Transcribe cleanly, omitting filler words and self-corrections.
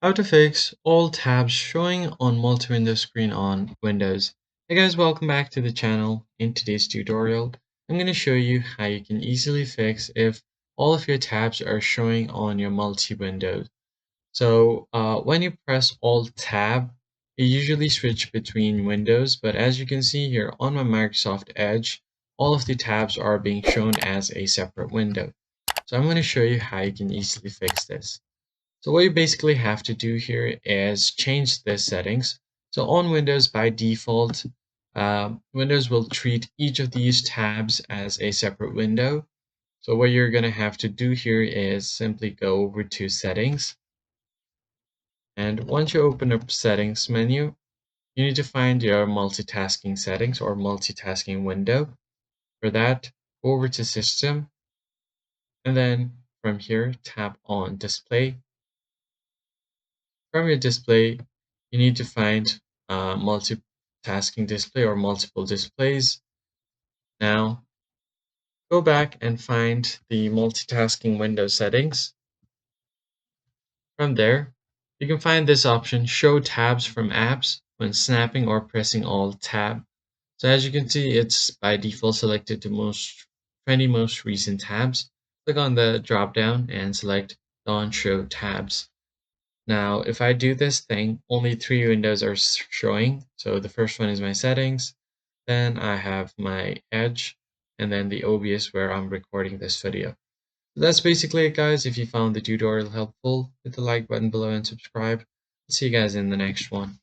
How to fix all tabs showing on multi-window screen on Windows. Hey guys, welcome back to the channel. In today's tutorial, I'm going to show you how you can easily fix if all of your tabs are showing on your multi-window. So when you press Alt Tab, you usually switch between windows, but as you can see here on my Microsoft Edge, all of the tabs are being shown as a separate window. So I'm going to show you how you can easily fix this. So what you basically have to do here is change the settings. So on Windows by default, Windows will treat each of these tabs as a separate window. So what you're going to have to do here is simply go over to settings. And once you open up settings menu, you need to find your multitasking settings or multitasking window. For that, go over to system and then from here, tap on display. From your display, you need to find multitasking display or multiple displays. Now, go back and find the multitasking window settings. From there, you can find this option, Show Tabs from Apps when snapping or pressing Alt Tab. So as you can see, it's by default selected to most 20 most recent tabs. Click on the drop down and select Don't Show Tabs. Now, if I do this thing, only three windows are showing. So the first one is my settings, then I have my Edge, and then the OBS where I'm recording this video. So that's basically it, guys. If you found the tutorial helpful, hit the like button below and subscribe. See you guys in the next one.